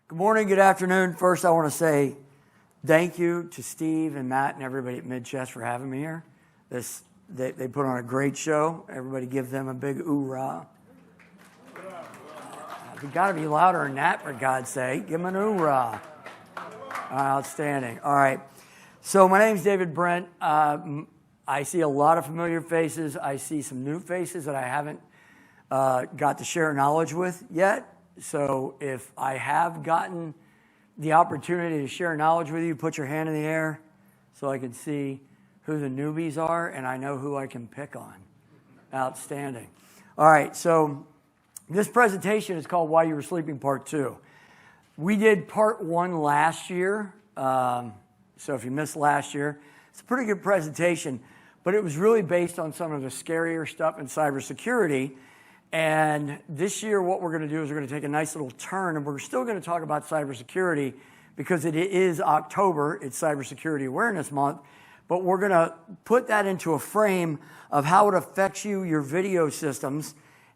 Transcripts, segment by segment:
Good morning, good afternoon. First, I want to say thank you to Steve and Matt and everybody at Mid-Chest for having me here. They put on a great show. Everybody give them a big oorah. We got to be louder than that, for God's sake. Give them an oorah. Outstanding. All right. So my name's David Brent. I see a lot of familiar faces. I see some new faces that I haven't got to share knowledge with yet. So if I have gotten the opportunity to share knowledge with you, put your hand in the air so I can see who the newbies are and I know who I can pick on. Outstanding. All right, so this presentation is called Why You Were Sleeping Part 2. We did Part 1 last year, so if you missed last year, it's a pretty good presentation, but it was really based on some of the scarier stuff in cybersecurity. And this year, what we're going to do is we're going to take a nice little turn, and we're still going to talk about cybersecurity because it is October. It's Cybersecurity Awareness Month. But we're going to put that into a frame of how it affects you, your video systems,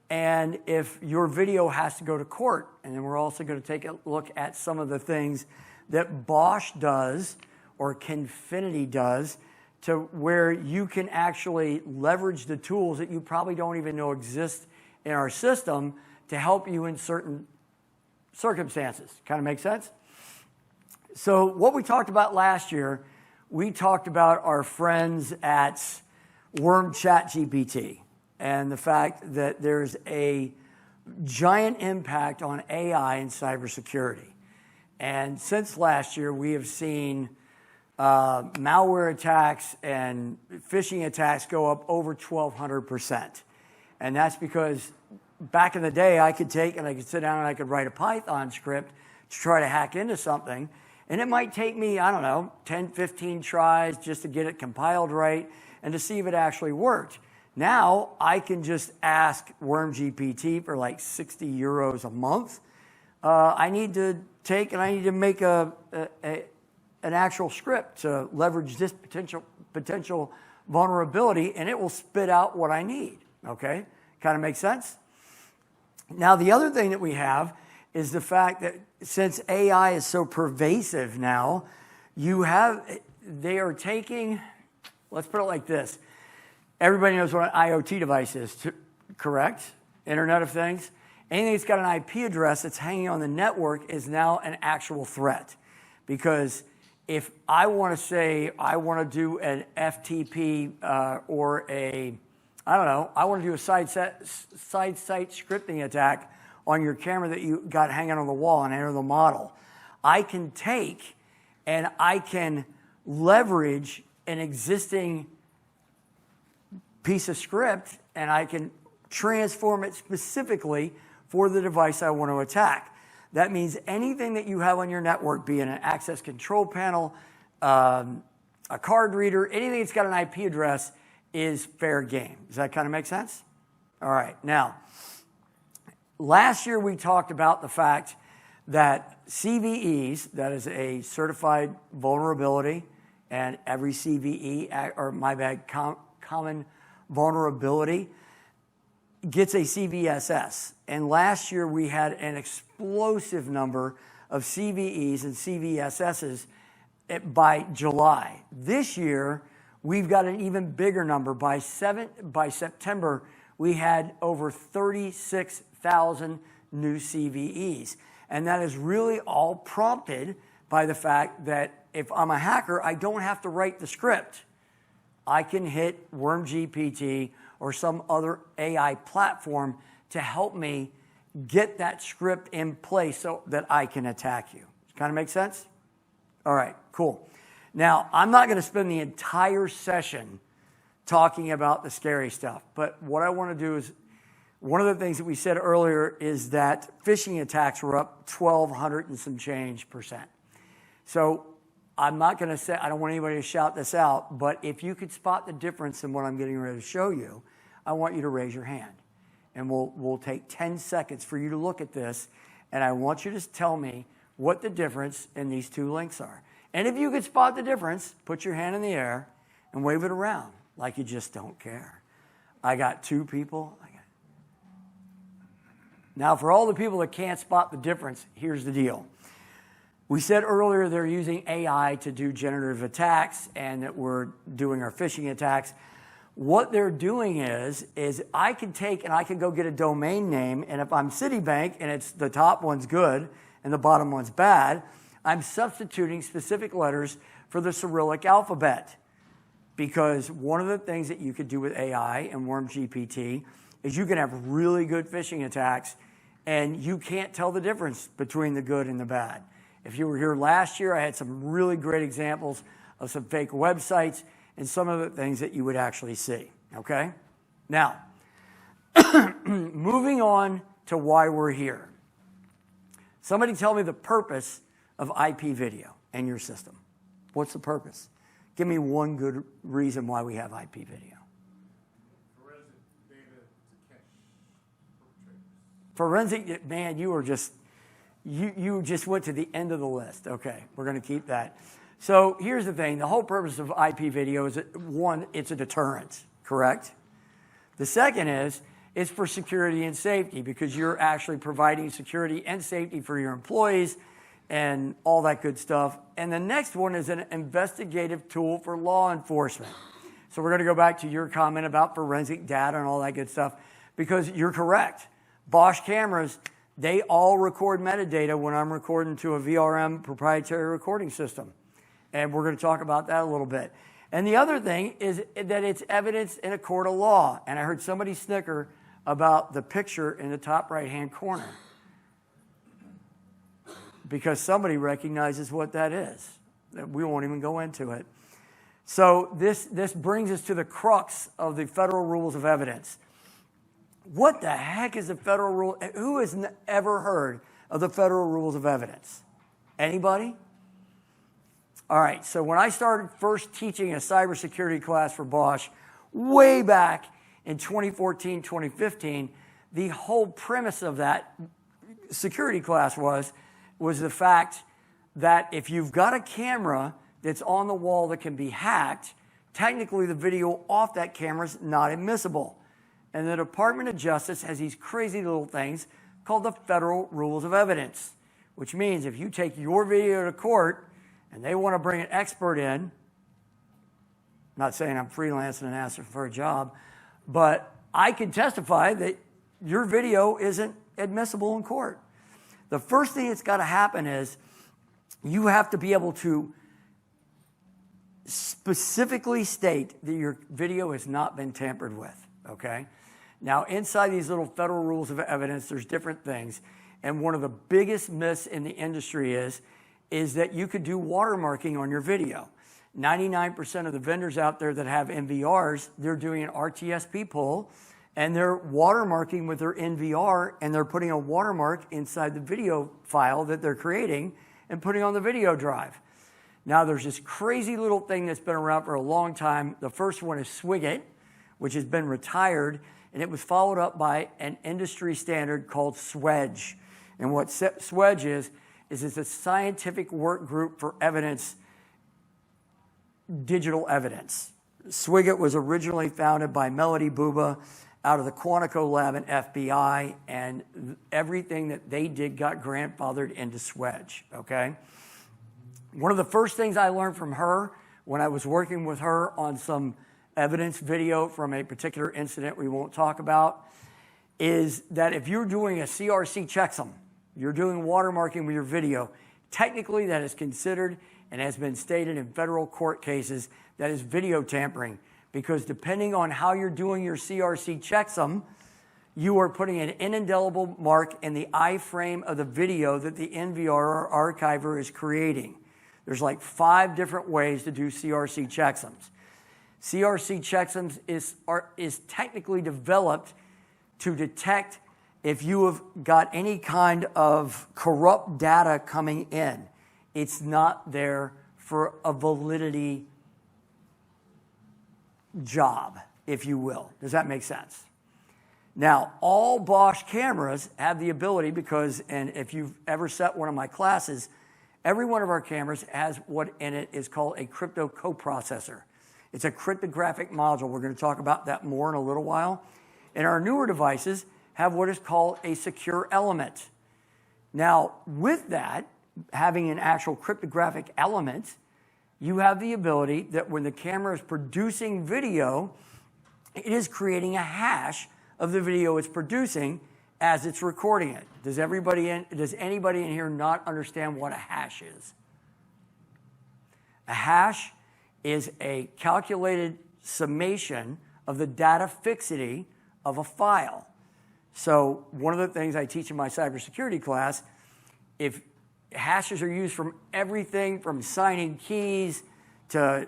and if your video has to go to court. And then we're also going to take a look at some of the things that Bosch does or Confinity does to where you can actually leverage the tools that you probably don't even know exist in our system to help you in certain circumstances. Kind of make sense? So what we talked about last year, we talked about our friends at Worm ChatGPT and the fact that there's a giant impact on AI in cybersecurity. And since last year, we have seen malware attacks and phishing attacks go up over 1,200%. And that's because back in the day, I could sit down and I could write a Python script to try to hack into something. And it might take me, 10, 15 tries just to get it compiled right and to see if it actually worked. Now, I can just ask Worm GPT for like 60 euros a month. I need to make an actual script to leverage this potential vulnerability, and it will spit out what I need. Okay? Kind of makes sense? Now, the other thing that we have is the fact that since AI is so pervasive now, they are taking, let's put it like this. Everybody knows what an IoT device is, correct? Internet of Things. Anything that's got an IP address that's hanging on the network is now an actual threat. Because if I want to say I want to do an FTP or I want to do a side site scripting attack on your camera that you got hanging on the wall and enter the model. I can take and I can leverage an existing piece of script and I can transform it specifically for the device I want to attack. That means anything that you have on your network, be it an access control panel, a card reader, anything that's got an IP address is fair game. Does that kind of make sense? All right. Now, last year we talked about the fact that CVEs, that is a certified vulnerability, and every CVE, common vulnerability, gets a CVSS. And last year we had an explosive number of CVEs and CVSSs by July. This year, we've got an even bigger number. By September, we had over 36,000 new CVEs. And that is really all prompted by the fact that if I'm a hacker, I don't have to write the script. I can hit Worm GPT or some other AI platform to help me get that script in place so that I can attack you. Kind of make sense? All right, cool. Now, I'm not going to spend the entire session talking about the scary stuff, but what I want to do is, one of the things that we said earlier is that phishing attacks were up 1,200 and some change percent. So I'm not going to say, I don't want anybody to shout this out, but if you could spot the difference in what I'm getting ready to show you, I want you to raise your hand. And we'll take 10 seconds for you to look at this, and I want you to tell me what the difference in these two links are. And if you could spot the difference, put your hand in the air and wave it around like you just don't care. I got two people. Now, for all the people that can't spot the difference, here's the deal. We said earlier they're using AI to do generative attacks and that we're doing our phishing attacks. What they're doing is I can take and I can go get a domain name, and if I'm Citibank and it's the top one's good and the bottom one's bad, I'm substituting specific letters for the Cyrillic alphabet. Because one of the things that you could do with AI and WormGPT is you can have really good phishing attacks and you can't tell the difference between the good and the bad. If you were here last year, I had some really great examples of some fake websites and some of the things that you would actually see, okay? Now, moving on to why we're here. Somebody tell me the purpose of IP video in your system. What's the purpose? Give me one good reason why we have IP video. Forensic data to catch perpetrators. Forensic, man, you just went to the end of the list. Okay, we're going to keep that. So here's the thing. The whole purpose of IP video is, one, it's a deterrent, correct? The second is it's for security and safety because you're actually providing security and safety for your employees and all that good stuff. And the next one is an investigative tool for law enforcement. So we're going to go back to your comment about forensic data and all that good stuff because you're correct. Bosch cameras, they all record metadata when I'm recording to a VRM proprietary recording system. And we're going to talk about that a little bit. And the other thing is that it's evidence in a court of law. And I heard somebody snicker about the picture in the top right-hand corner because somebody recognizes what that is. We won't even go into it. So this brings us to the crux of the federal rules of evidence. What the heck is the federal rule? Who has ever heard of the federal rules of evidence? Anybody? All right, so when I started first teaching a cybersecurity class for Bosch, way back in 2014, 2015, the whole premise of that security class was the fact that if you've got a camera that's on the wall that can be hacked, technically the video off that camera is not admissible. And the Department of Justice has these crazy little things called the Federal Rules of Evidence, which means if you take your video to court and they want to bring an expert in, I'm not saying I'm freelancing and asking for a job, but I can testify that your video isn't admissible in court. The first thing that's got to happen is you have to be able to specifically state that your video has not been tampered with, okay? Now, inside these little federal rules of evidence, there's different things. And one of the biggest myths in the industry is that you could do watermarking on your video. 99% of the vendors out there that have NVRs, they're doing an RTSP pull, and they're watermarking with their NVR, and they're putting a watermark inside the video file that they're creating and putting on the video drive. Now, there's this crazy little thing that's been around for a long time. The first one is Swigget, which has been retired, and it was followed up by an industry standard called SWEDGE. And what SWEDGE is it's a scientific work group for evidence, digital evidence. Swigget was originally founded by Melody Buba out of the Quantico lab at FBI, and everything that they did got grandfathered into SWEDGE, okay? One of the first things I learned from her when I was working with her on some evidence video from a particular incident we won't talk about is that if you're doing a CRC checksum, you're doing watermarking with your video, technically that is considered and has been stated in federal court cases that is video tampering because depending on how you're doing your CRC checksum, you are putting an indelible mark in the iframe of the video that the NVR or archiver is creating. There's like 5 different ways to do CRC checksums. CRC checksums is technically developed to detect if you have got any kind of corrupt data coming in. It's not there for a validity job, if you will. Does that make sense? Now, all Bosch cameras have the ability because, and if you've ever set one of my classes, every one of our cameras has what in it is called a crypto coprocessor. It's a cryptographic module. We're going to talk about that more in a little while. And our newer devices have what is called a secure element. Now, with that, having an actual cryptographic element, you have the ability that when the camera is producing video, it is creating a hash of the video it's producing as it's recording it. Does anybody in here not understand what a hash is? A hash is a calculated summation of the data fixity of a file. So one of the things I teach in my cybersecurity class, if hashes are used from everything from signing keys to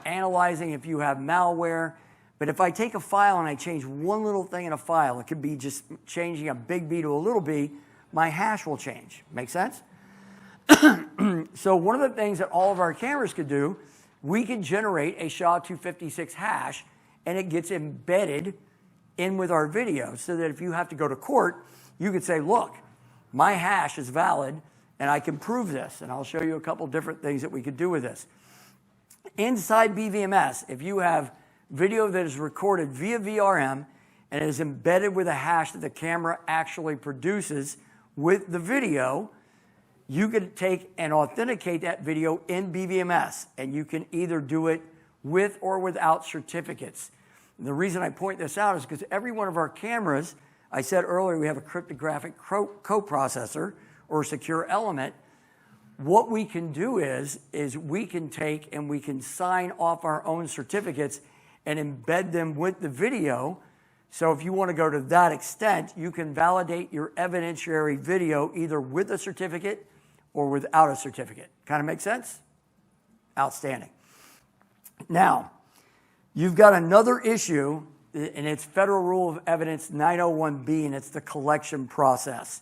analyzing if you have malware. But if I take a file and I change one little thing in a file, it could be just changing a big B to a little b, my hash will change. Make sense? So one of the things that all of our cameras could do, we could generate a SHA-256 hash, and it gets embedded in with our video so that if you have to go to court, you could say, look, my hash is valid, and I can prove this. And I'll show you a couple different things that we could do with this. Inside BVMS, if you have video that is recorded via VRM and is embedded with a hash that the camera actually produces with the video, you could take and authenticate that video in BVMS, and you can either do it with or without certificates. And the reason I point this out is because every one of our cameras, I said earlier we have a cryptographic coprocessor or secure element. What we can do is we can take and we can sign off our own certificates and embed them with the video. So if you want to go to that extent, you can validate your evidentiary video either with a certificate or without a certificate. Kind of make sense? Outstanding. Now, you've got another issue, and it's Federal Rule of Evidence 901B, and it's the collection process.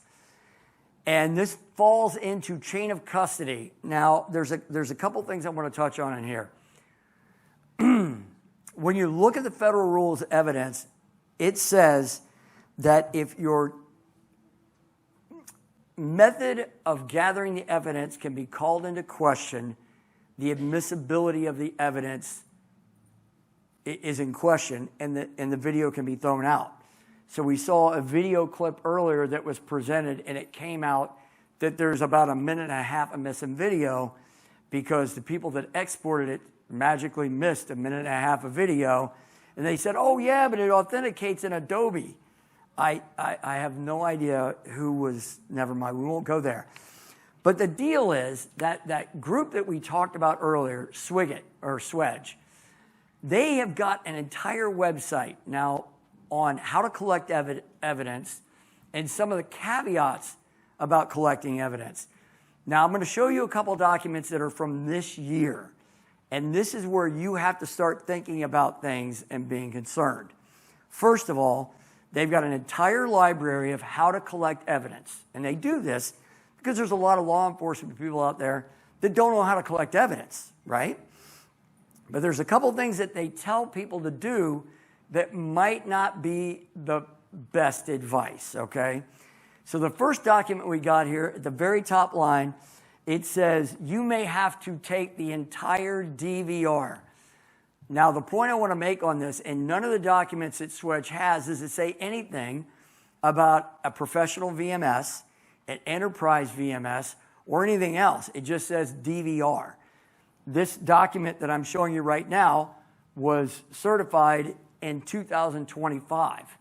And this falls into chain of custody. Now, there's a couple things I want to touch on in here. When you look at the Federal Rules of Evidence, it says that if your method of gathering the evidence can be called into question, the admissibility of the evidence is in question, and the video can be thrown out. So we saw a video clip earlier that was presented, and it came out that there's about a minute and a half of missing video because the people that exported it magically missed a minute and a half of video, and they said, oh yeah, but it authenticates in Adobe. I have no idea who was, never mind, we won't go there. But the deal is that group that we talked about earlier, Swedge, they have got an entire website now on how to collect evidence and some of the caveats about collecting evidence. Now, I'm going to show you a couple documents that are from this year. And this is where you have to start thinking about things and being concerned. First of all, they've got an entire library of how to collect evidence. And they do this because there's a lot of law enforcement people out there that don't know how to collect evidence, right? But there's a couple things that they tell people to do that might not be the best advice, okay? So the first document we got here, at the very top line, it says you may have to take the entire DVR. Now, the point I want to make on this, and none of the documents that Swedge has, does it say anything about a professional VMS, an enterprise VMS, or anything else. It just says DVR. This document that I'm showing you right now was certified in 2025.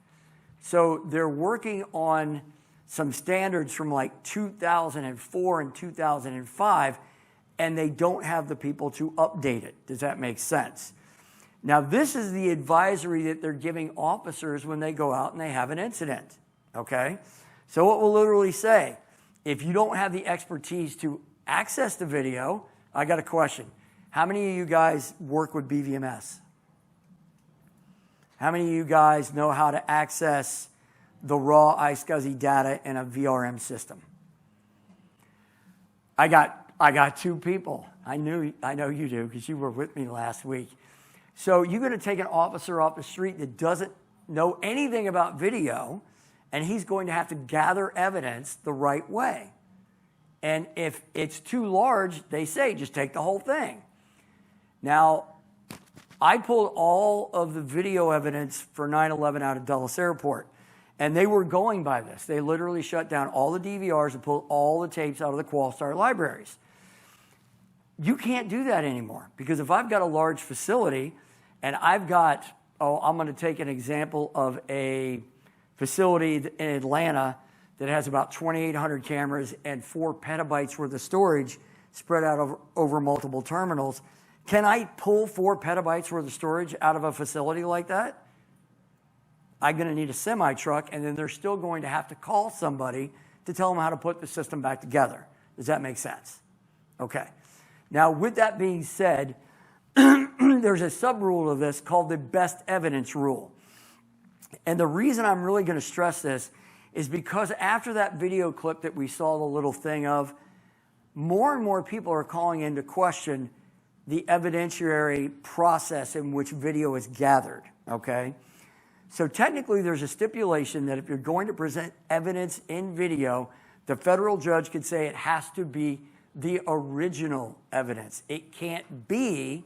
So they're working on some standards from like 2004 and 2005, and they don't have the people to update it. Does that make sense? Now, this is the advisory that they're giving officers when they go out and they have an incident, okay? So it will literally say, if you don't have the expertise to access the video, I got a question. How many of you guys work with BVMS? How many of you guys know how to access the raw iSCSI data in a VRM system? I got two people. I know you do because you were with me last week. So you're going to take an officer off the street that doesn't know anything about video, and he's going to have to gather evidence the right way. And if it's too large, they say just take the whole thing. Now, I pulled all of the video evidence for 9/11 out of Dulles Airport. And they were going by this. They literally shut down all the DVRs and pulled all the tapes out of the Qualstar libraries. You can't do that anymore, because if I've got a large facility and I've got, I'm going to take an example of a facility in Atlanta that has about 2,800 cameras and 4 petabytes worth of storage spread out over multiple terminals. Can I pull 4 petabytes worth of storage out of a facility like that? I'm going to need a semi-truck, and then they're still going to have to call somebody to tell them how to put the system back together. Does that make sense? Okay. Now, with that being said, there's a sub-rule of this called the best evidence rule. And the reason I'm really going to stress this is because after that video clip that we saw the little thing of, more and more people are calling into question the evidentiary process in which video is gathered, okay? So technically, there's a stipulation that if you're going to present evidence in video, the federal judge could say it has to be the original evidence. It can't be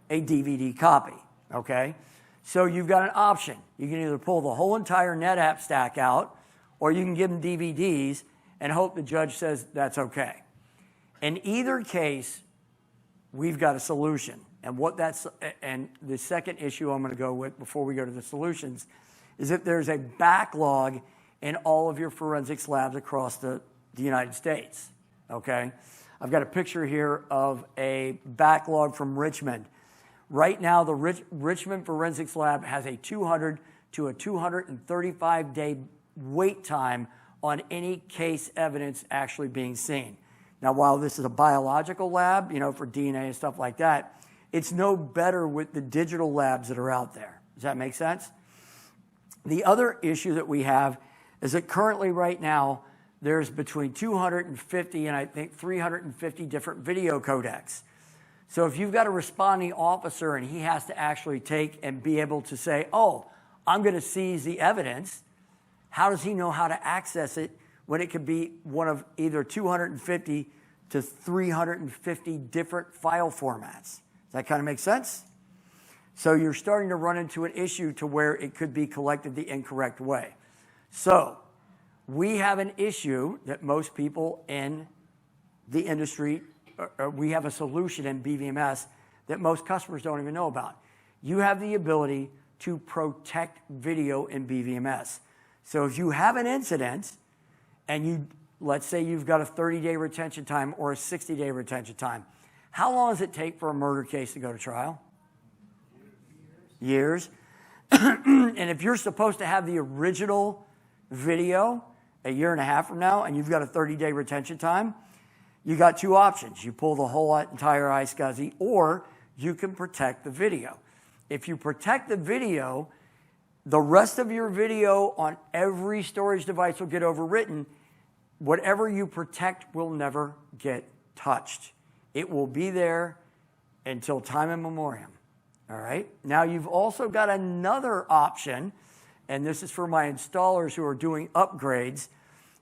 a DVD copy, okay? So you've got an option. You can either pull the whole entire NetApp stack out, or you can give them DVDs and hope the judge says that's okay. In either case, we've got a solution. And the second issue I'm going to go with before we go to the solutions is if there's a backlog in all of your forensics labs across the United States, okay? I've got a picture here of a backlog from Richmond. Right now, the Richmond Forensics Lab has a 200 to a 235-day wait time on any case evidence actually being seen. Now, while this is a biological lab, for DNA and stuff like that, it's no better with the digital labs that are out there. Does that make sense? The other issue that we have is that currently right now, there's between 250 and I think 350 different video codecs. So if you've got a responding officer and he has to actually take and be able to say, I'm going to seize the evidence, how does he know how to access it when it could be one of either 250 to 350 different file formats? Does that kind of make sense? So you're starting to run into an issue to where it could be collected the incorrect way. So we have an issue that most people in the industry, we have a solution in BVMS that most customers don't even know about. You have the ability to protect video in BVMS. So if you have an incident and let's say you've got a 30-day retention time or a 60-day retention time, how long does it take for a murder case to go to trial? Years. And if you're supposed to have the original video a year and a half from now and you've got a 30-day retention time, you got 2 options. You pull the whole entire iSCSI, or you can protect the video. If you protect the video, the rest of your video on every storage device will get overwritten. Whatever you protect will never get touched. It will be there until time immemorial. All right? Now, you've also got another option, and this is for my installers who are doing upgrades.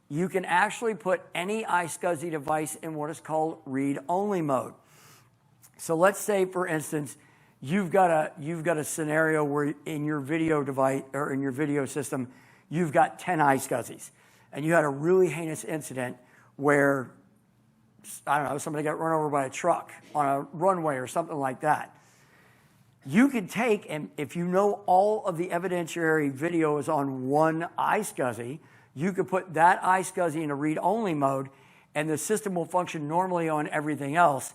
You can actually put any iSCSI device in what is called read-only mode. So let's say, for instance, you've got a scenario where in your video device or in your video system, you've got 10 iSCSIs, and you had a really heinous incident where, I don't know, somebody got run over by a truck on a runway or something like that. You could take, and if you know all of the evidentiary video is on one iSCSI, you could put that iSCSI in a read-only mode, and the system will function normally on everything else.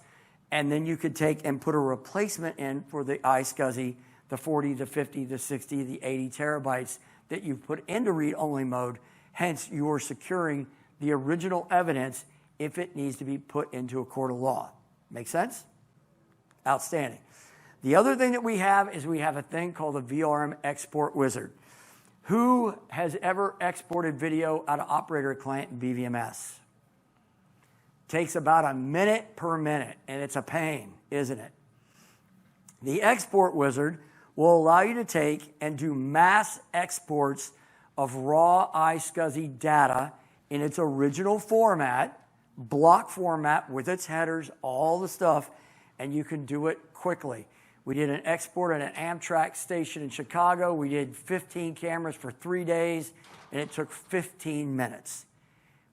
And then you could take and put a replacement in for the iSCSI, the 40, the 50, the 60, the 80 terabytes that you've put into read-only mode. Hence, you are securing the original evidence if it needs to be put into a court of law. Make sense? Outstanding. The other thing that we have is we have a thing called the VRM Export Wizard. Who has ever exported video out of operator client in BVMS? Takes about a minute per minute, and it's a pain, isn't it? The Export Wizard will allow you to take and do mass exports of raw iSCSI data in its original format, block format with its headers, all the stuff, and you can do it quickly. We did an export at an Amtrak station in Chicago. We did 15 cameras for 3 days, and it took 15 minutes.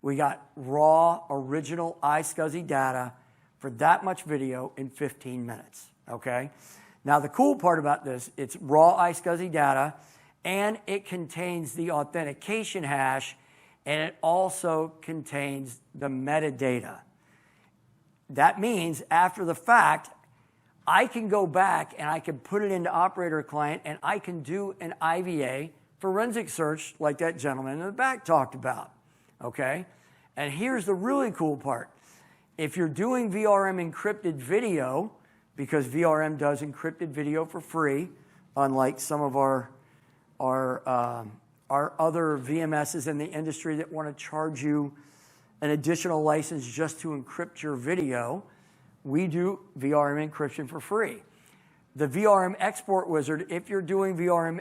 We got raw, original iSCSI data for that much video in 15 minutes, okay? Now, the cool part about this, it's raw iSCSI data, and it contains the authentication hash, and it also contains the metadata. That means after the fact, I can go back and I can put it into Operator Client, and I can do an IVA forensic search like that gentleman in the back talked about, okay? And here's the really cool part. If you're doing VRM encrypted video, because VRM does encrypted video for free, unlike some of our other VMSs in the industry that want to charge you an additional license just to encrypt your video, we do VRM encryption for free. The VRM export wizard, if you're doing VRM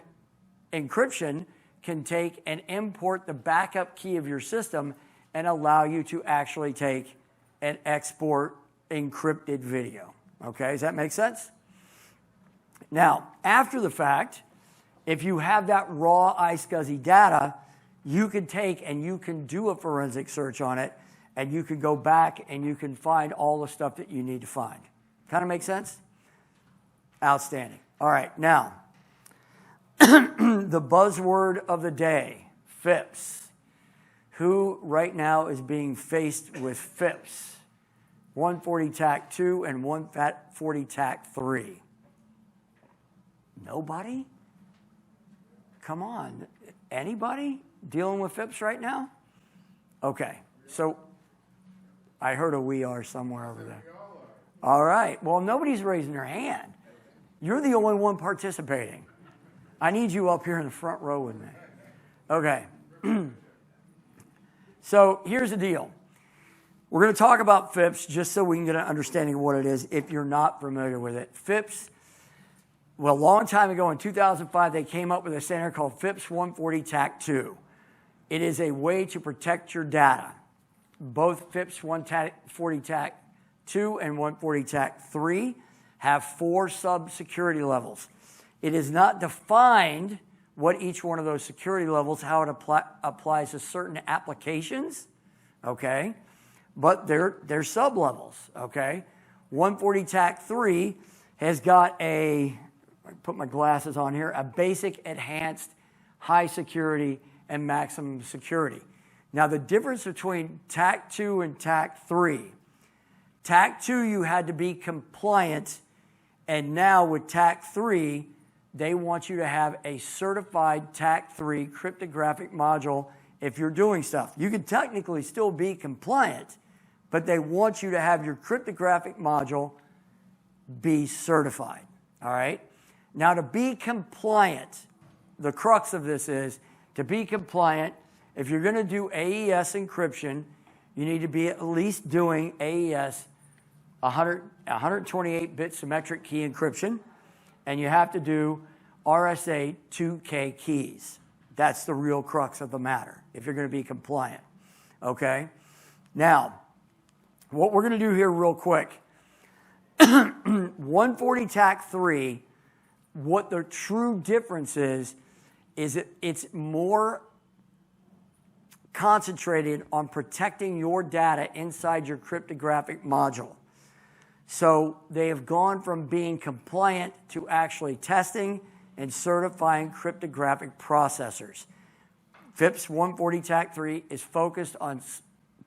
encryption, can take and import the backup key of your system and allow you to actually take and export encrypted video. Okay, does that make sense? Now, after the fact, if you have that raw iSCSI data, you can take and you can do a forensic search on it, and you can go back and you can find all the stuff that you need to find. Kind of make sense? Outstanding. All right, now, the buzzword of the day, FIPS. Who right now is being faced with FIPS? 140 TAC 2 and 140 TAC 3. Nobody? Come on. Anybody dealing with FIPS right now? Okay, so I heard a we are somewhere over there. All right, well, nobody's raising their hand. You're the only one participating. I need you up here in the front row with me. Okay. So here's the deal. We're going to talk about FIPS just so we can get an understanding of what it is if you're not familiar with it. FIPS, well, a long time ago in 2005, they came up with a standard called FIPS 140 TAC 2. It is a way to protect your data. Both FIPS 140 TAC 2 and 140 TAC 3 have 4 sub-security levels. It is not defined what each one of those security levels, how it applies to certain applications, okay? But they're sub-levels, okay? 140 TAC 3 has got I put my glasses on here, a basic, enhanced, high security, and maximum security. Now, the difference between TAC 2 and TAC 3, TAC 2 you had to be compliant, and now with TAC 3, they want you to have a certified TAC 3 cryptographic module if you're doing stuff. You can technically still be compliant, but they want you to have your cryptographic module be certified, all right? Now, to be compliant, the crux of this is, to be compliant, if you're going to do AES encryption, you need to be at least doing AES 128-bit symmetric key encryption, and you have to do RSA 2K keys. That's the real crux of the matter, if you're going to be compliant, okay? Now, what we're going to do here real quick, 140 TAC 3, what the true difference is it's more concentrated on protecting your data inside your cryptographic module. So they have gone from being compliant to actually testing and certifying cryptographic processors. FIPS 140 TAC 3 is focused on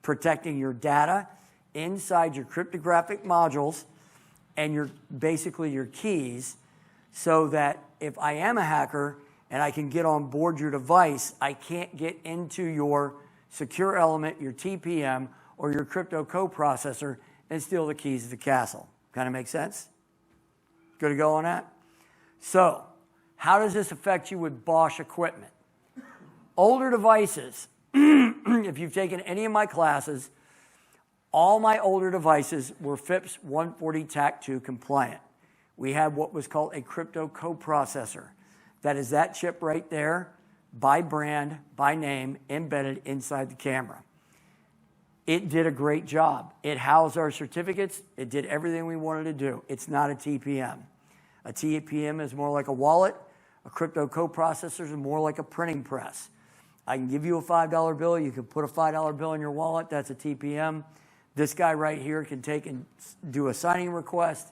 protecting your data inside your cryptographic modules and basically your keys, so that if I am a hacker and I can get on board your device, I can't get into your secure element, your TPM, or your crypto coprocessor and steal the keys to the castle. Kind of make sense? Good to go on that? So, how does this affect you with Bosch equipment? Older devices, if you've taken any of my classes, all my older devices were FIPS 140 TAC 2 compliant. We had what was called a crypto coprocessor. That is that chip right there, by brand, by name, embedded inside the camera. It did a great job. It housed our certificates. It did everything we wanted to do. It's not a TPM. A TPM is more like a wallet. A crypto coprocessor is more like a printing press. I can give you a $5 bill. You can put a $5 bill in your wallet. That's a TPM. This guy right here can take and do a signing request.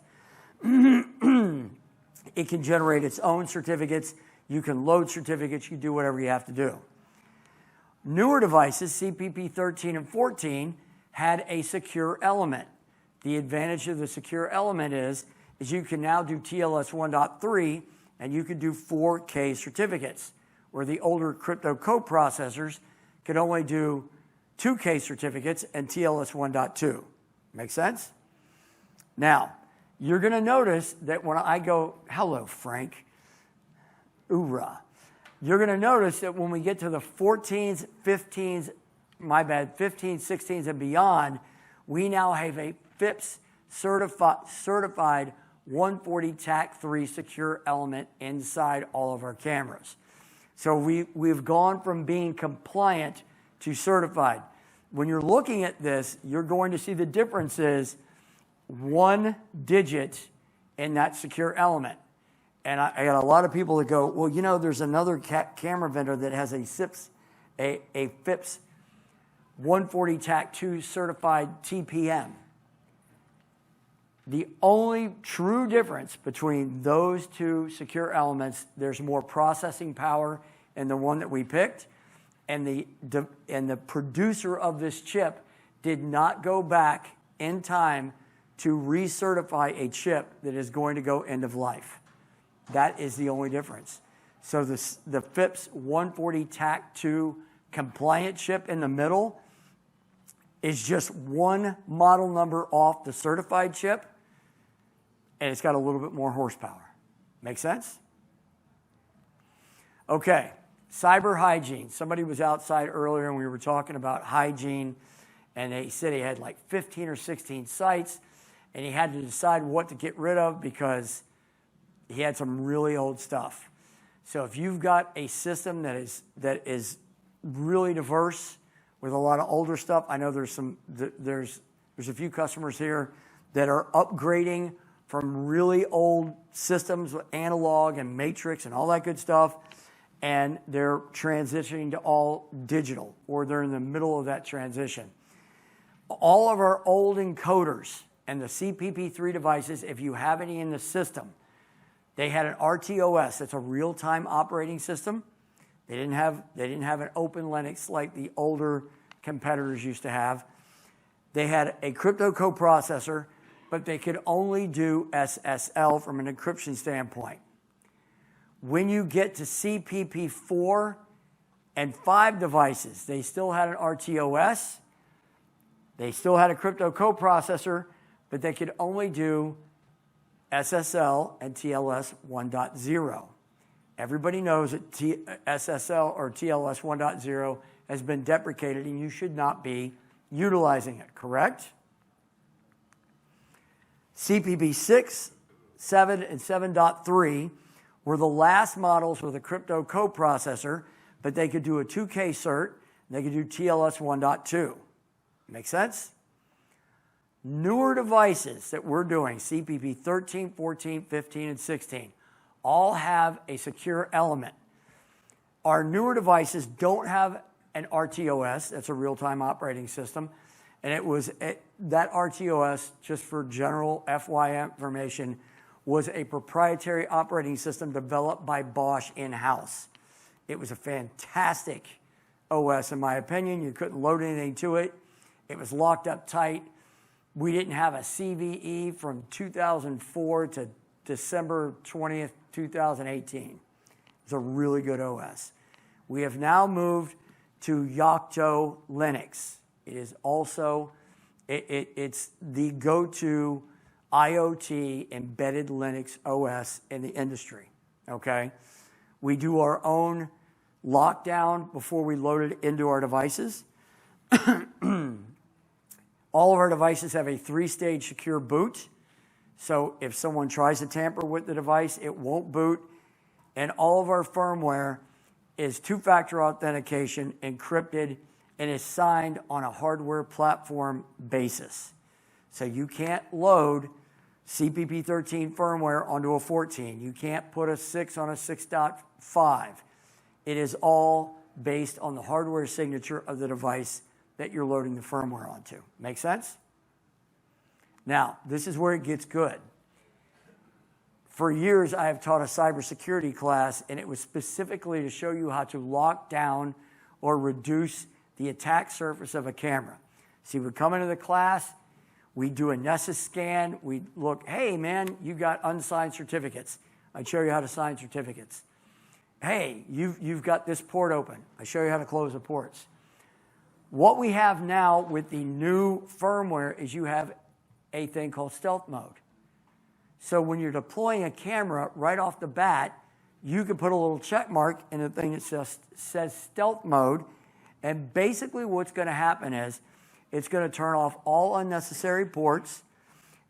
It can generate its own certificates. You can load certificates. You do whatever you have to do. Newer devices, CPP 13 and 14, had a secure element. The advantage of the secure element is you can now do TLS 1.3 and you can do 4K certificates, where the older crypto coprocessors could only do 2K certificates and TLS 1.2. Make sense? Now, you're going to notice that when I go, hello, Frank, oorah, you're going to notice that when we get to the 14s, 15s, 15s, 16s, and beyond, we now have a FIPS certified 140 TAC3 secure element inside all of our cameras. So we've gone from being compliant to certified. When you're looking at this, you're going to see the difference is 1 digit in that secure element. And I got a lot of people that go, well, you know, there's another camera vendor that has a FIPS 140 TAC2 certified TPM. The only true difference between those two secure elements, there's more processing power in the one that we picked, and the producer of this chip did not go back in time to recertify a chip that is going to go end of life. That is the only difference. So the FIPS 140 TAC2 compliant chip in the middle is just one model number off the certified chip, and it's got a little bit more horsepower. Make sense? Okay, cyber hygiene. Somebody was outside earlier and we were talking about hygiene, and they said he had like 15 or 16 sites, and he had to decide what to get rid of because he had some really old stuff. So if you've got a system that is really diverse with a lot of older stuff, I know there's a few customers here that are upgrading from really old systems with analog and matrix and all that good stuff, and they're transitioning to all digital, or they're in the middle of that transition. All of our old encoders and the CPP3 devices, if you have any in the system, they had an RTOS. That's a real-time operating system. They didn't have an open Linux like the older competitors used to have. They had a crypto coprocessor, but they could only do SSL from an encryption standpoint. When you get to CPP4 and 5 devices, they still had an RTOS. They still had a crypto coprocessor, but they could only do SSL and TLS 1.0. Everybody knows that SSL or TLS 1.0 has been deprecated and you should not be utilizing it, correct? CPP 6, 7, and 7.3 were the last models with a crypto coprocessor, but they could do a 2K cert, and they could do TLS 1.2. Make sense? Newer devices that we're doing, CPP 13, 14, 15, and 16, all have a secure element. Our newer devices don't have an RTOS, that's a real-time operating system, and that RTOS, just for general FYI information, was a proprietary operating system developed by Bosch in-house. It was a fantastic OS, in my opinion. You couldn't load anything to it. It was locked up tight. We didn't have a CVE from 2004 to December 20th, 2018. It's a really good OS. We have now moved to Yocto Linux. It is also, it's the go-to IoT embedded Linux OS in the industry, okay? We do our own lockdown before we load it into our devices. All of our devices have a 3-stage secure boot. So if someone tries to tamper with the device, it won't boot. And all of our firmware is 2-factor authentication, encrypted, and is signed on a hardware platform basis. So you can't load CPP 13 firmware onto a 14. You can't put a 6 on a 6.5. It is all based on the hardware signature of the device that you're loading the firmware onto. Make sense? Now, this is where it gets good. For years, I have taught a cybersecurity class, and it was specifically to show you how to lock down or reduce the attack surface of a camera. See, we come into the class, we do a Nessus scan, we look, hey, man, you got unsigned certificates. I show you how to sign certificates. Hey, you've got this port open. I show you how to close the ports. What we have now with the new firmware is you have a thing called stealth mode. So when you're deploying a camera right off the bat, you can put a little check mark in the thing that says stealth mode, and basically what's going to happen is it's going to turn off all unnecessary ports.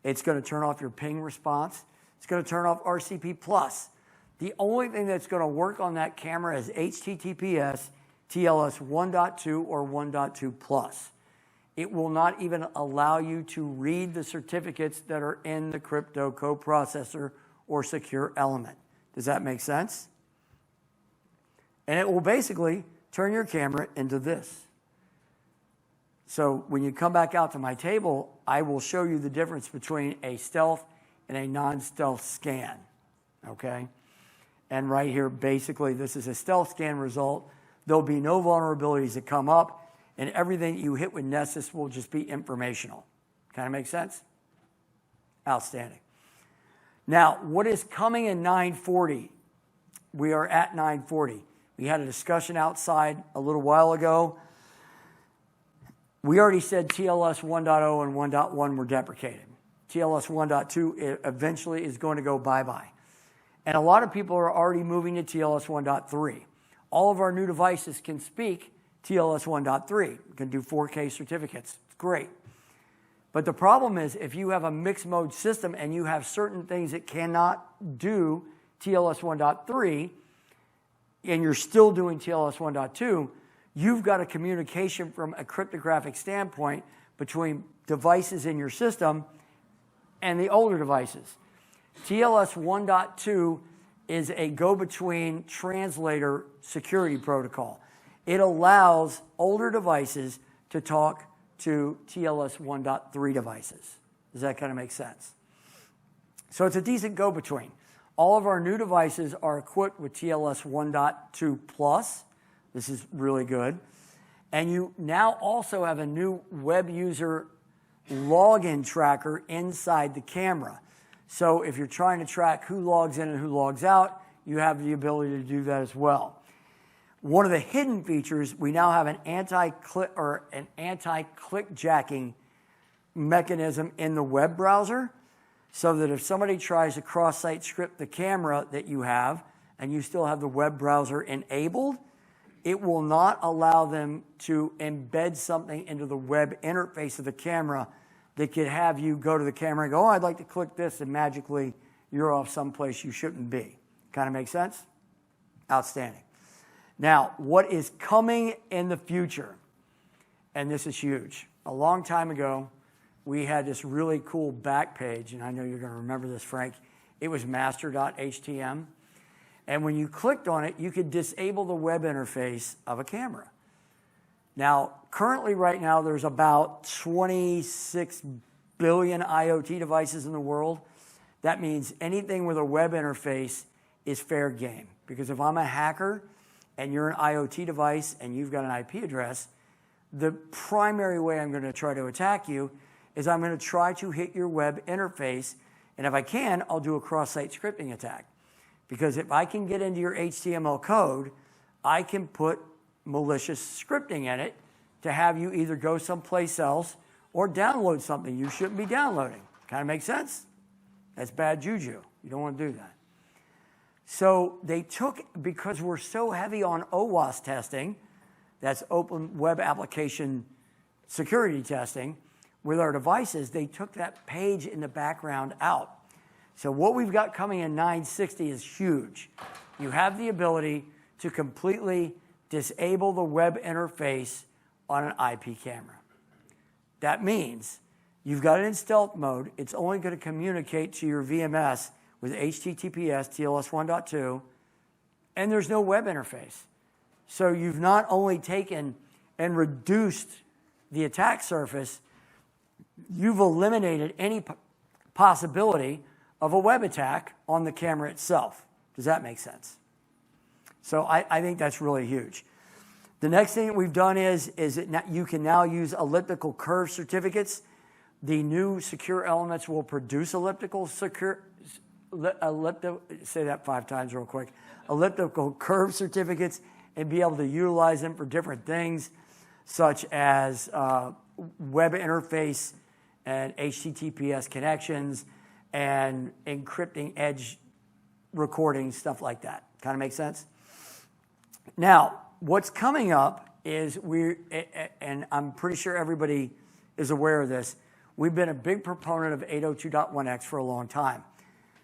It's going to turn off your ping response. It's going to turn off RCP+. The only thing that's going to work on that camera is HTTPS, TLS 1.2 or 1.2+. It will not even allow you to read the certificates that are in the crypto coprocessor or secure element. Does that make sense? And it will basically turn your camera into this. So when you come back out to my table, I will show you the difference between a stealth and a non-stealth scan, okay? And right here, basically, this is a stealth scan result. There'll be no vulnerabilities that come up, and everything you hit with Nessus will just be informational. Kind of make sense? Outstanding. Now, what is coming in 940? We are at 940. We had a discussion outside a little while ago. We already said TLS 1.0 and 1.1 were deprecated. TLS 1.2 eventually is going to go bye-bye. And a lot of people are already moving to TLS 1.3. All of our new devices can speak TLS 1.3. You can do 4K certificates. It's great. But the problem is if you have a mixed mode system and you have certain things that cannot do TLS 1.3 and you're still doing TLS 1.2, you've got a communication from a cryptographic standpoint between devices in your system and the older devices. TLS 1.2 is a go-between translator security protocol. It allows older devices to talk to TLS 1.3 devices. Does that kind of make sense? So it's a decent go-between. All of our new devices are equipped with TLS 1.2+. This is really good. And you now also have a new web user login tracker inside the camera. So if you're trying to track who logs in and who logs out, you have the ability to do that as well. One of the hidden features, we now have an anti-click jacking mechanism in the web browser, so that if somebody tries to cross-site script the camera that you have, and you still have the web browser enabled, it will not allow them to embed something into the web interface of the camera that could have you go to the camera and go, oh, I'd like to click this, and magically you're off someplace you shouldn't be. Kind of make sense? Outstanding. Now, what is coming in the future, and this is huge. A long time ago, we had this really cool back page, and I know you're going to remember this, Frank. It was master.htm. And when you clicked on it, you could disable the web interface of a camera. Now, currently right now, there's about 26 billion IoT devices in the world. That means anything with a web interface is fair game. Because if I'm a hacker and you're an IoT device and you've got an IP address, the primary way I'm going to try to attack you is I'm going to try to hit your web interface. And if I can, I'll do a cross-site scripting attack. Because if I can get into your HTML code, I can put malicious scripting in it to have you either go someplace else or download something you shouldn't be downloading. Kind of make sense? That's bad juju. You don't want to do that. So they took, because we're so heavy on OWASP testing, that's Open Web Application Security testing, with our devices, they took that page in the background out. So what we've got coming in 960 is huge. You have the ability to completely disable the web interface on an IP camera. That means You've got it in stealth mode. It's only going to communicate to your VMS with HTTPS, TLS 1.2, and there's no web interface. So you've not only taken and reduced the attack surface, you've eliminated any possibility of a web attack on the camera itself. Does that make sense? So I think that's really huge. The next thing that we've done is that you can now use elliptical curve certificates. The new secure elements will produce say that 5 times real quick, elliptical curve certificates, and be able to utilize them for different things, such as web interface and HTTPS connections and encrypting edge recording, stuff like that. Kind of makes sense? Now, what's coming up is and I'm pretty sure everybody is aware of this, we've been a big proponent of 802.1x for a long time.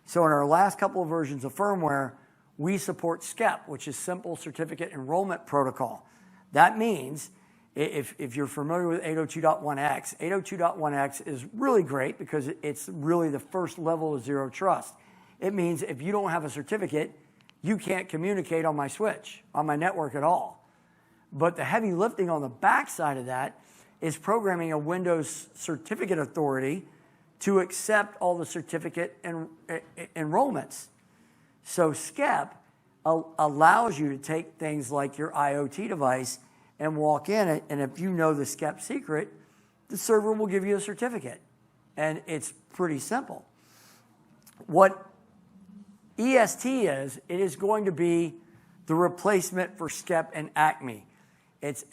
So in our last couple of versions of firmware, we support SCEP, which is Simple Certificate Enrollment Protocol. That means, if you're familiar with 802.1x, 802.1x is really great because it's really the first level of zero trust. It means if you don't have a certificate, you can't communicate on my switch, on my network at all. But the heavy lifting on the backside of that is programming a Windows certificate authority to accept all the certificate enrollments. So SCEP allows you to take things like your IoT device and walk in it, and if you know the SCEP secret, the server will give you a certificate. And it's pretty simple. What EST is, it is going to be the replacement for SCEP and ACME. It's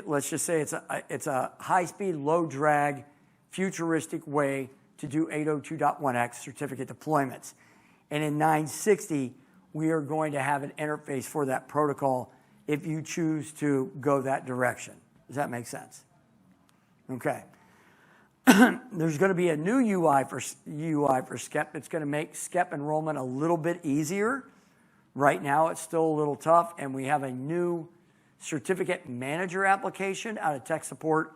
let's just say it's a high-speed, low-drag, futuristic way to do 802.1x certificate deployments. And in 960, we are going to have an interface for that protocol if you choose to go that direction. Does that make sense? Okay. There's going to be a new UI for SCEP. It's going to make SCEP enrollment a little bit easier. Right now, it's still a little tough, and we have a new certificate manager application out of tech support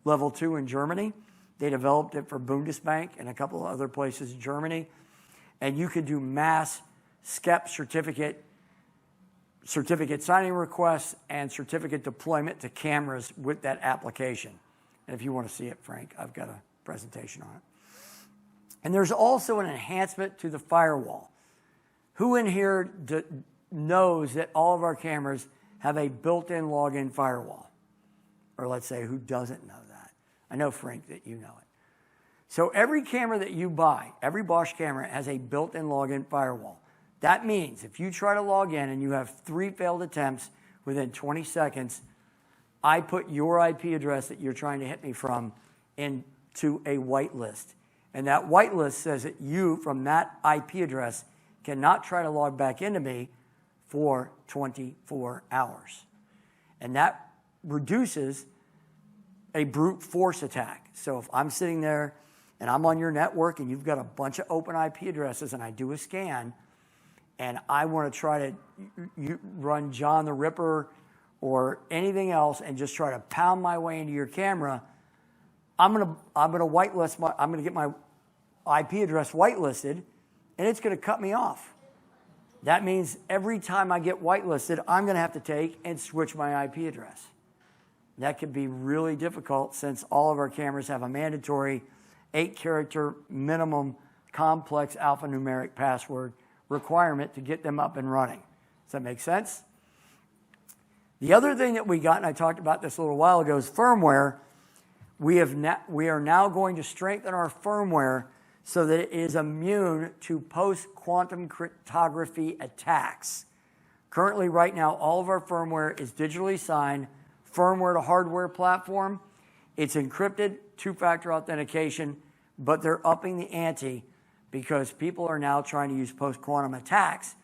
level 2 in Germany. They developed it for Bundesbank and a couple of other places in Germany. And you could do mass SCEP certificate signing requests and certificate deployment to cameras with that application. And if you want to see it, Frank, I've got a presentation on it. And there's also an enhancement to the firewall. Who in here knows that all of our cameras have a built-in login firewall? Or let's say, who doesn't know that? I know, Frank, that you know it. So every camera that you buy, every Bosch camera has a built-in login firewall. That means if you try to log in and you have 3 failed attempts within 20 seconds, I put your IP address that you're trying to hit me from into a whitelist. And that whitelist says that you, from that IP address, cannot try to log back into me for 24 hours. And that reduces a brute force attack. So if I'm sitting there and I'm on your network and you've got a bunch of open IP addresses and I do a scan and I want to try to run John the Ripper or anything else and just try to pound my way into your camera, I'm gonna whitelist I'm gonna get my IP address whitelisted, and it's gonna cut me off. That means every time I get whitelisted, I'm gonna have to take and switch my IP address. That could be really difficult since all of our cameras have a mandatory 8-character minimum complex alphanumeric password requirement to get them up and running. Does that make sense? The other thing that we got, and I talked about this a little while ago, is firmware. We are now going to strengthen our firmware so that it is immune to post-quantum cryptography attacks. Currently, right now, all of our firmware is digitally signed, firmware to hardware platform. It's encrypted, 2-factor authentication, but they're upping the ante because people are now trying to use post-quantum attacks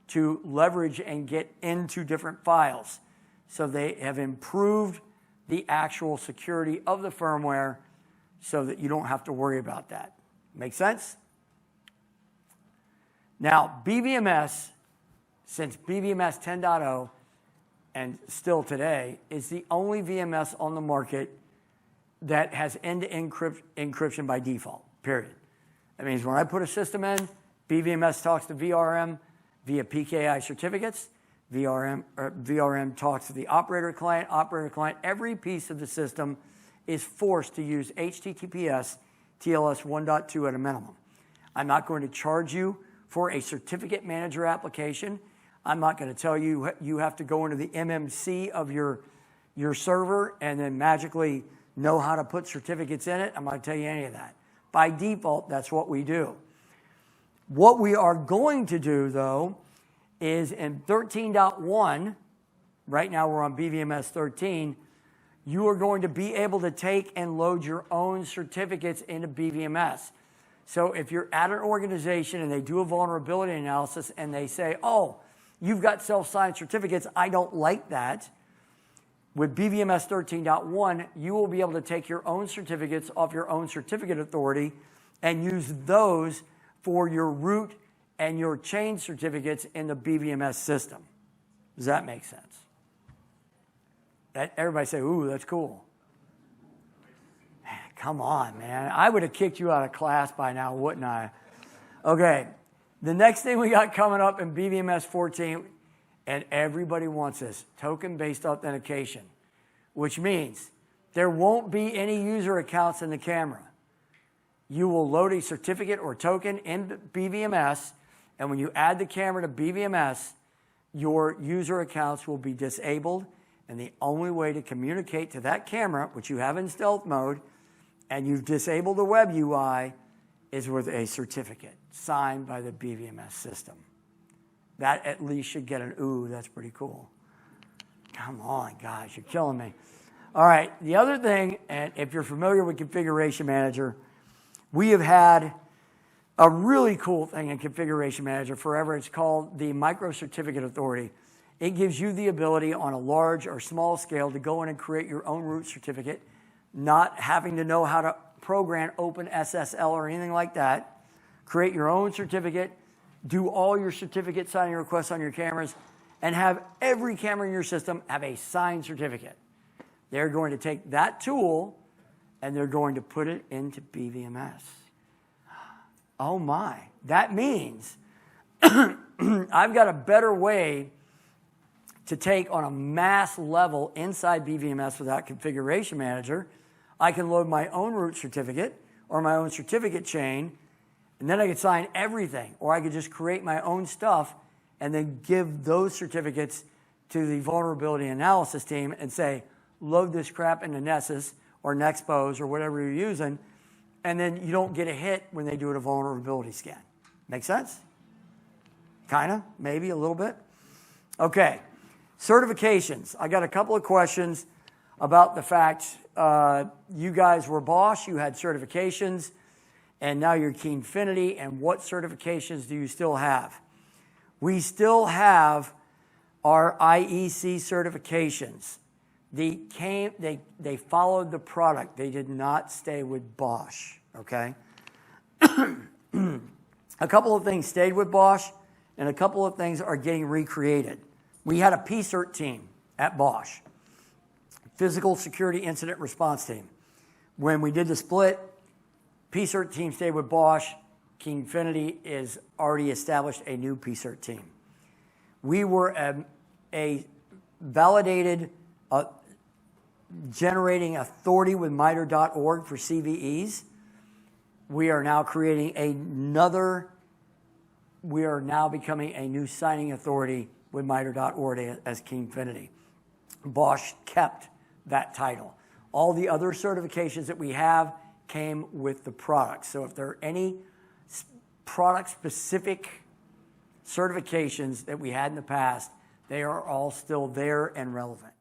to leverage and get into different files. So they have improved the actual security of the firmware so that you don't have to worry about that. Make sense? Now, BVMS, since BVMS 10.0 and still today, is the only VMS on the market that has end-to-end encryption by default, period. That means when I put a system in, BVMS talks to VRM via PKI certificates. VRM talks to the operator client. Every piece of the system is forced to use HTTPS TLS 1.2 at a minimum. I'm not going to charge you for a certificate manager application. I'm not going to tell you you have to go into the MMC of your server and then magically know how to put certificates in it. I'm not going to tell you any of that. By default, that's what we do. What we are going to do, though, is in 13.1, right now we're on BVMS 13, you are going to be able to take and load your own certificates into BVMS. So if you're at an organization and they do a vulnerability analysis and they say, oh, you've got self-signed certificates, I don't like that. With BVMS 13.1, you will be able to take your own certificates off your own certificate authority and use those for your root and your chain certificates in the BVMS system. Does that make sense? Everybody say, ooh, that's cool. Come on, man. I would have kicked you out of class by now, wouldn't I? Okay. The next thing we got coming up in BVMS 14, and everybody wants this, token-based authentication, which means there won't be any user accounts in the camera. You will load a certificate or token in BVMS, and when you add the camera to BVMS, your user accounts will be disabled, and the only way to communicate to that camera, which you have in stealth mode, and you've disabled the web UI, is with a certificate signed by the BVMS system. That at least should get an ooh, that's pretty cool. Come on, guys, you're killing me. All right, the other thing, and if you're familiar with Configuration Manager, we have had a really cool thing in Configuration Manager forever. It's called the Micro Certificate Authority. It gives you the ability on a large or small scale to go in and create your own root certificate, not having to know how to program OpenSSL or anything like that. Create your own certificate, do all your certificate signing requests on your cameras, and have every camera in your system have a signed certificate. They're going to take that tool and they're going to put it into BVMS. Oh my, that means I've got a better way to take on a mass level inside BVMS without Configuration Manager. I can load my own root certificate or my own certificate chain, and then I could sign everything, or I could just create my own stuff and then give those certificates to the vulnerability analysis team and say, load this crap into Nessus or Nexpose or whatever you're using, and then you don't get a hit when they do a vulnerability scan. Make sense? Kind of, maybe a little bit. Okay, certifications. I got a couple of questions about the fact you guys were Bosch, you had certifications, and now you're Keyinfinity, and what certifications do you still have? We still have our IEC certifications. They followed the product. They did not stay with Bosch, okay? A couple of things stayed with Bosch, and a couple of things are getting recreated. We had a PCERT team at Bosch, Physical Security Incident Response Team. When we did the split, PCERT team stayed with Bosch. Keyinfinity is already established a new PCERT team. We were a validated generating authority with MITRE.org for CVEs. We are now creating we are now becoming a new signing authority with MITRE.org as Keyinfinity. Bosch kept that title. All the other certifications that we have came with the product. So if there are any product-specific certifications that we had in the past, they are all still there and relevant.